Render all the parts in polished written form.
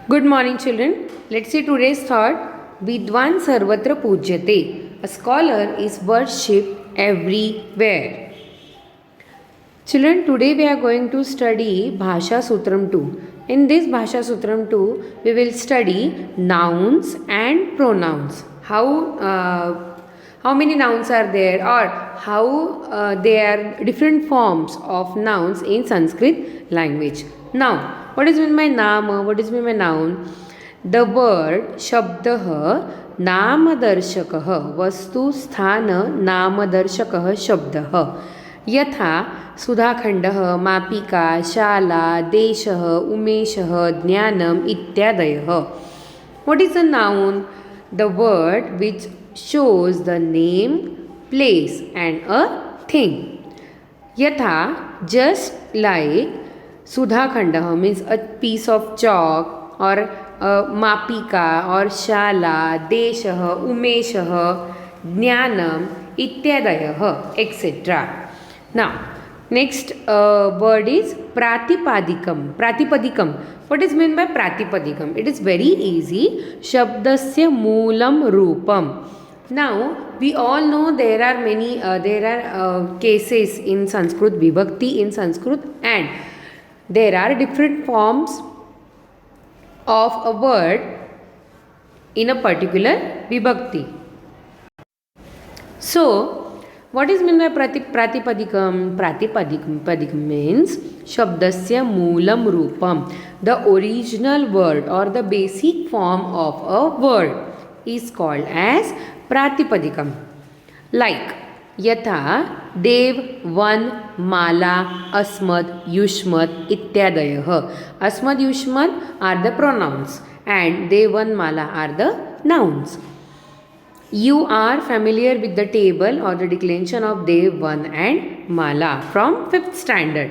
Good morning, children. Let's see today's thought. Vidwan Sarvatra Pujyate. A scholar is worshipped everywhere. Children, today we are going to study Bhasha Sutram 2. In this Bhasha Sutram 2, we will study nouns and pronouns. How many nouns are there, or how there are different forms of nouns in Sanskrit language. Now, what is meant by nama? What is meant by noun? The word shabdah नामदर्शकः वस्तु स्थान नामदर्शकः शब्दः यथा सुधाखण्डः मापिका शाला देशः उमेशः ज्ञानम् इत्यादयः. What is a noun? The word which shows the name, place and a thing. Yatha, just like Sudhakhanda means a piece of chalk, or Mapika or Shala, Deshah, Umeshah, Jnanam, Ityadayah, etc. Now, next word is Pratipadikam. Pratipadikam. What is meant by Pratipadikam? It is very easy. Shabdasya Moolam Rupam. Now, we all know there are many cases in Sanskrit, Vibhakti in Sanskrit, and there are different forms of a word in a particular Vibhakti. So, what is meant by Pratipadikam? Pratipadikam means Shabdasya Moolam Rupam. The original word or the basic form of a word is called as Pratipadikam. Like Yatha, Dev, Van, Mala, Asmad, Yushmad, Ityadayah. Asmad, Yushmad are the pronouns and Dev, Van, Mala are the nouns. You are familiar with the table or the declension of Dev, Van and Mala from 5th standard.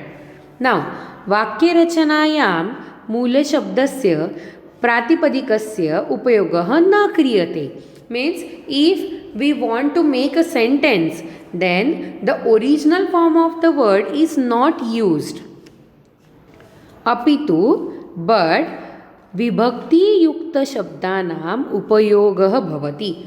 Now, Vakya Rachanayam Moola Shabdasya Pratipadikasya Upayogah na kriyate. Means if we want to make a sentence, then the original form of the word is not used. Apitu, but Vibhakti Yukta Shabdanam Upayogah bhavati.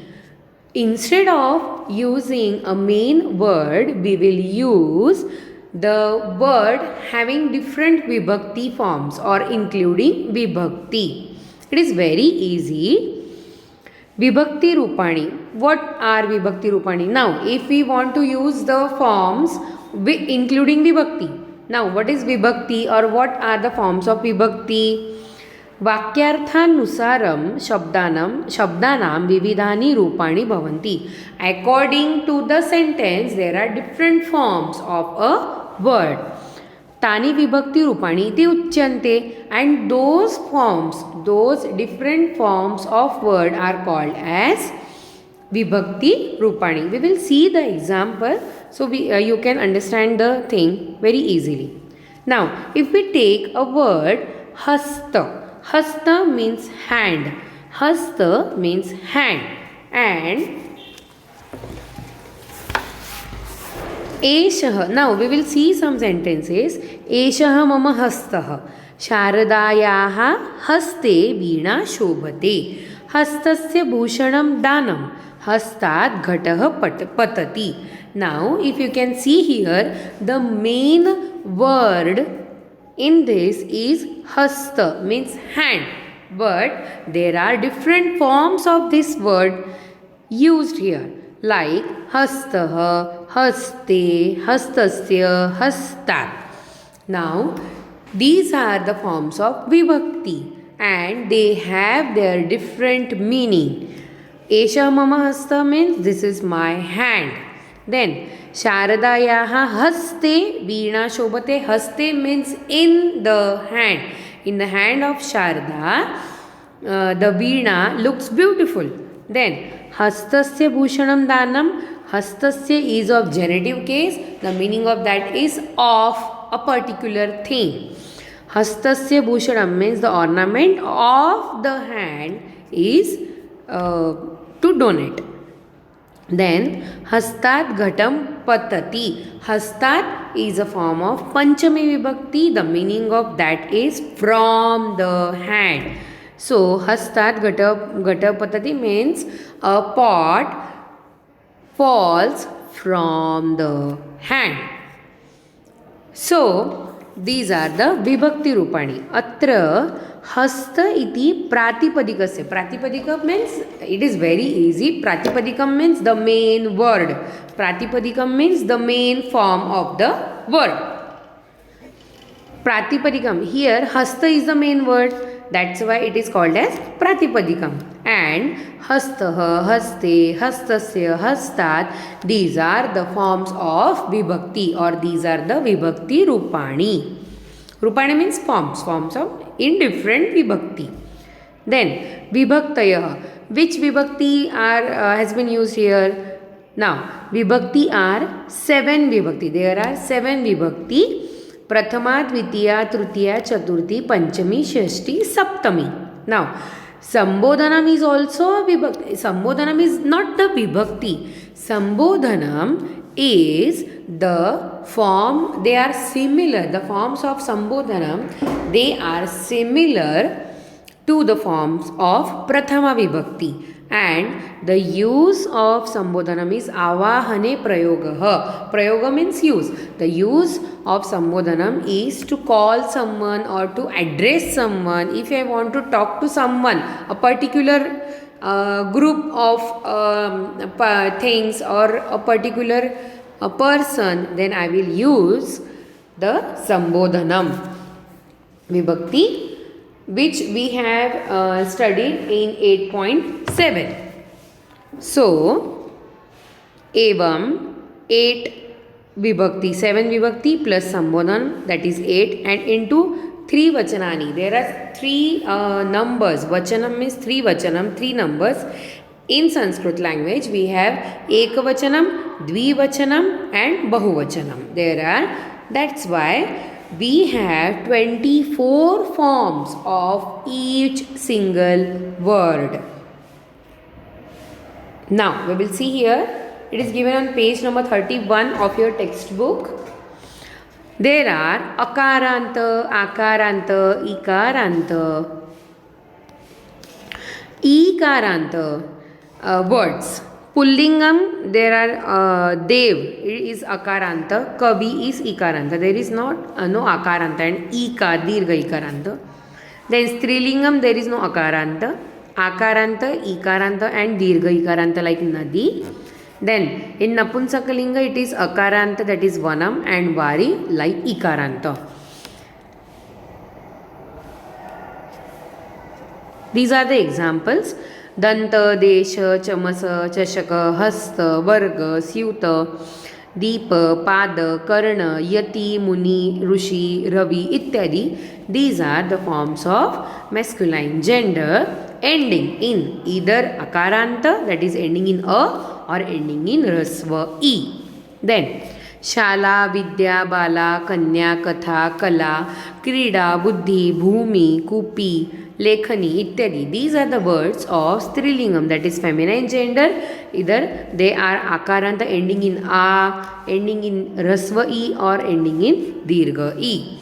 Instead of using a main word, we will use the word having different Vibhakti forms or including Vibhakti. It is very easy. Vibhakti Rupani. What are Vibhakti Rupani? Now, if we want to use the forms including Vibhakti. Now, what is Vibhakti or what are the forms of Vibhakti? Vakyarthanusaram shabdanam vividhani rupani bhavanti. According to the sentence, there are different forms of a word. Tani vibhakti rupani iti uchyante, and those forms, those different forms of word are called as vibhakti rupani. We will see the example so you can understand the thing very easily. Now, if we take a word hasta. Hasta means hand. Hasta means hand. And Eshah. Now we will see some sentences. Eshah mama hastah. Sharadayaha haste veena shobhate. Hastasya bhushanam danam. Hastat ghatah patati. Now if you can see here, the main word in this is hasta, means hand, but there are different forms of this word used here, like hastah, haste, hastasya, hastat. Now these are the forms of vibhakti and they have their different meaning. Esha mama hasta means this is my hand. Then Sharadayaha haste veena shobhate. Haste means in the hand. In the hand of Sharada, the veena looks beautiful. Then hastasya bhushanam danam. Hastasya is of genitive case. The meaning of that is of a particular thing. Hastasya bhushanam means the ornament of the hand is to donate. Then hastat ghatam patati. Hastat is a form of Panchami Vibhakti. The meaning of that is from the hand. So hastat gatapatati means a pot falls from the hand. So these are the vibhakti rupani. Atra hasta iti pratipadikasya. Pratipadika means it is very easy. Pratipadikam means the main word. Pratipadikam means the main form of the word. Pratipadikam. Here hasta is the main word. That's why it is called as pratipadikam. And hastaha, haste, hastasya, hastat, these are the forms of vibhakti, or these are the vibhakti rupani. Rupani means forms of in different vibhakti. Then vibhaktaya, which vibhakti has been used here? Now vibhakti are 7 vibhakti. There are 7 vibhakti. Prathama, Dvitiya, Tritiya, Chaturthi, Panchami, Shashti, Saptami. Now Sambodhanam is also a vibhakti. Sambodhanam is not the vibhakti. Sambodhanam is the form, they are similar. The forms of Sambodhanam, they are similar to the forms of Prathama Vibhakti. And the use of Sambodhanam is Avahane Prayogaha. Prayoga means use. The use of Sambodhanam is to call someone or to address someone. If I want to talk to someone, a particular group of things or a particular person, then I will use the Sambodhanam Vibhakti, which we have studied in 8.7. So, evam 8 vibhakti, 7 vibhakti plus Sambodhan, that is 8, and into 3 vachanani. There are 3 numbers. Vachanam means 3 vachanam, 3 numbers. In Sanskrit language, we have Ekavachanam, Dvivachanam and Bahuvachanam. That's why we have 24 forms of each single word. Now, we will see here, it is given on page number 31 of your textbook. There are Akaranta, Akaranta, Ikaranta, Ikaranta words. Pullingam, there are Dev, it is Akaranta, Kavi is Ikaranta. There is not no Akaranta and Ika, Dirgha Ikaranta. Then Strilingam, there is no Akaranta. Akaranta, Ikaranta and Dirgha Ikaranta like Nadi. Then in Napunsakalinga, it is Akaranta, that is Vanam, and Vari like Ikaranta. These are the examples. Danta, Desha, Chamasa, Chashaka, Hasta, Varga, Syuta, Deepa, Pada, Karna, Yati, Muni, Rushi, Ravi, ityadi. These are the forms of masculine gender ending in either Akaranta, that is ending in A, or ending in Rasva E. Then Shala, Vidya, Bala, Kanya, Katha, Kala, Krida, Buddhi, Bhumi, Kupi, Lekhani, ityadi. These are the words of Strilingam, that is feminine gender. Either they are Akaranta ending in A, ending in Rasva E, or ending in Dirgha E.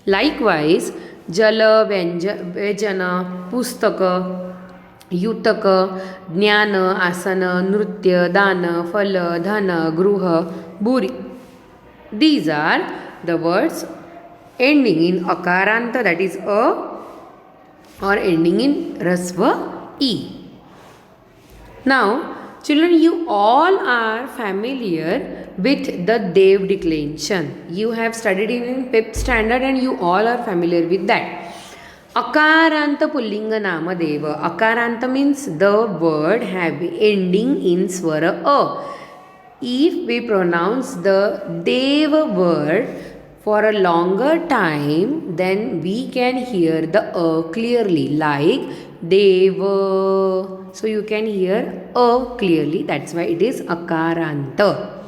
Likewise, Jala, Vejana, Pustaka, Yutaka, Jnana, Asana, Nritya, Dana, Phala, Dhana, Gruha, Buri. These are the words ending in Akaranta, that is A, or ending in Rasva E. Now, children, you all are familiar with the Dev declension. You have studied it in 5th standard and you all are familiar with that. Akaranta Pullinga Nama Deva. Akaranta means the word ending in Swara A. If we pronounce the Deva word for a longer time, then we can hear the A clearly, like Deva. So you can hear A clearly. That's why it is Akaranta.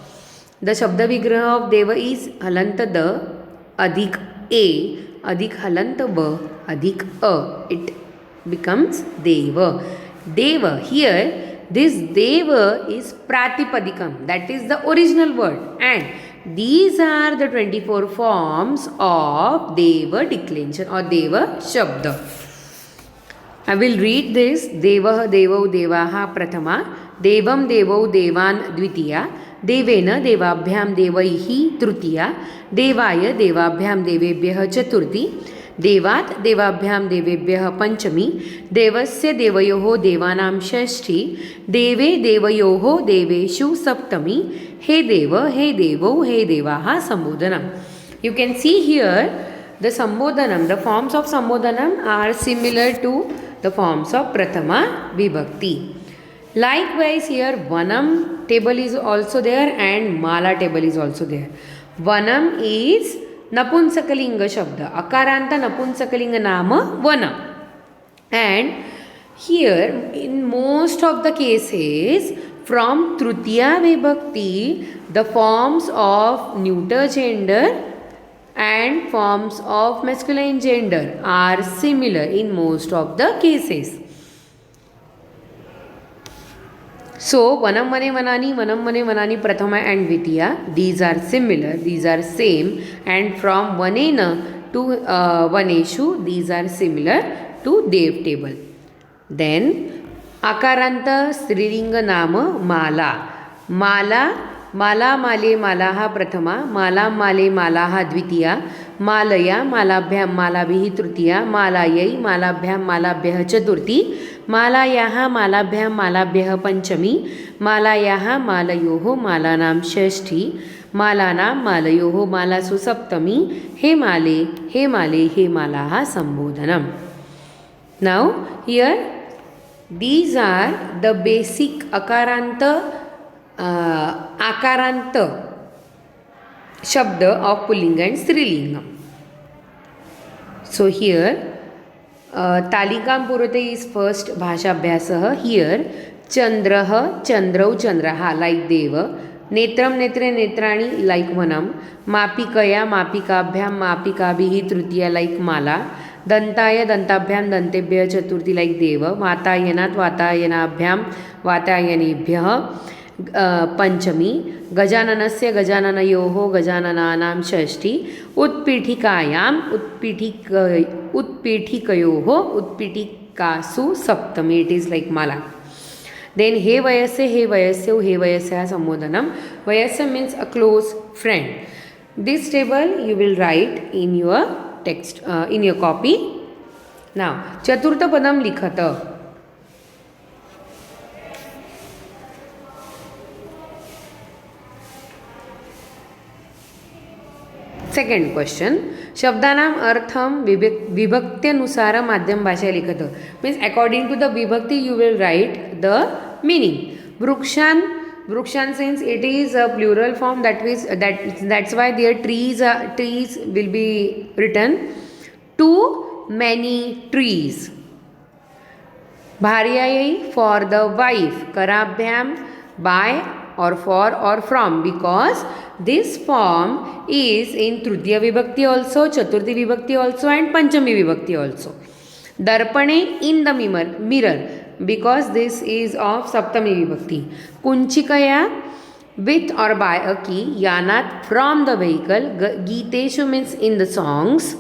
The Shabda Vigraha of Deva is Halanta Da, Adhik A, Adhik Halanta B, Adhik A. It becomes Deva. Deva, here this Deva is Pratipadikam, that is the original word, and these are the 24 forms of Deva declension or Deva Shabda. I will read this. Devah devau devaha pratama, devam devau devan dvitiya, devena devabhyam devaihi tritiya, devaya devabhyam devebhyah chaturthi, देवात् देवाभ्याम देवेभ्यः पंचमी, देवस्य देवयोः देवानां षष्ठी, देवे देवयोः देवेषु सप्तमी, हे देव हे देवो हे देवाः संबोधनम. You can see here the sambodhanam, the forms of sambodhanam are similar to the forms of prathama vibhakti. Likewise here vanam table is also there and mala table is also there. Vanam is नपुंसकलिंग शब्द, अकारांत नपुंसकलिंग नाम one. And here in most of the cases from tritiya vibhakti the forms of neuter gender and forms of masculine gender are similar in most of the cases. So vanam vane vanani prathama and dvitiya, these are similar, these are same, and from vanena to vaneshu, these are similar to dev table. Then akaranta strilinga nama mala. Mala male malaha prathama, mala male malaha dvitiya, malaya malabhyam malabhihi tritiya, malayai malabhyam malabhyah chaturthi, मालायाः मालाभ्यां मालाभ्यः पंचमी, मालायाः मालयोः मालानां षष्ठी, मालानां मालयोः मालासु सप्तमी, हे माले हे मालाः संबोधनम. Now here these are the basic akaranta shabda of pullinga and strilinga. So here तालिकां पुरते is first भाषाभ्यासः. Here चंद्रः चंद्रौ चंद्रः like देव, नेत्रं नेत्रे नेत्राणि like वनम, मापिकया मापिकाभ्यां मापिकाभिः Tritiya like Mala, दंताय दंताभ्यां दंतेभ्यः Chaturthi like Dev, वातायनात् वातायनाभ्यां वातायनेभ्यः Panchami, गजाननस्य गजाननयोः गजाननानां Shashthi, उत्पीठिकायाम् उत्पीठिकयोः उत्पीठिकासु Saptami, it is like mala. Then hey वयस्यौ hey वयस्याः संबोधनम. Vysya means a close friend. This table you will write in your text, in your copy. Now चतुर्थ पदम लिखत. Second question, शब्दानाम अर्थम विभक्त्यनुसार माध्यम भाषा लिखत. Means according to the विभक्ति you will write the meaning. वृक्षान since it is a plural form, that's why their trees will be written. Too many trees. भार्यायै for the wife. Karabhyam by or for or from, because this form is in Tritiya Vibhakti also, Chaturthi Vibhakti also and Panchami Vibhakti also. Darpane in the mirror, because this is of Saptami Vibhakti. Kunchikaya with or by a key. Yanat from the vehicle. Giteshu means in the songs.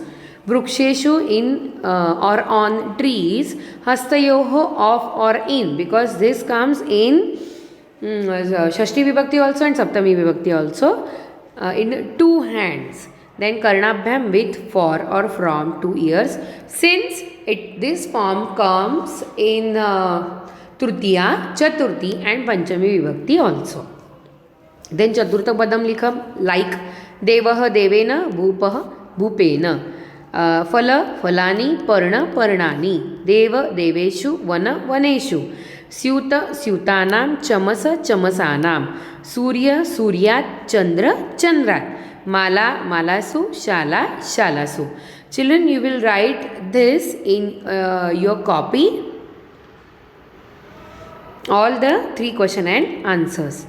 Vruksheshu in or on trees. Hastayoho of or in, because this comes in Shashti Vibhakti also and Saptami Vibhakti also, in two hands. Then Karnabhyam with for or from 2 ears. Since this form comes in Tritiya, Chaturthi and Panchami Vibhakti also. Then Chaturtha Padam likham like Devah Devena Bhupah Bhupena. Phala Phalani Parna Parnani. Deva Deveshu Vana Vaneshu. स्यूत स्यूतानां चमस चमसानां. सूर्य सूर्यात् चंद्र चंद्रात्. माला मालासु शाला शालासु. Children, you will write this in your copy, all the 3 question and answers.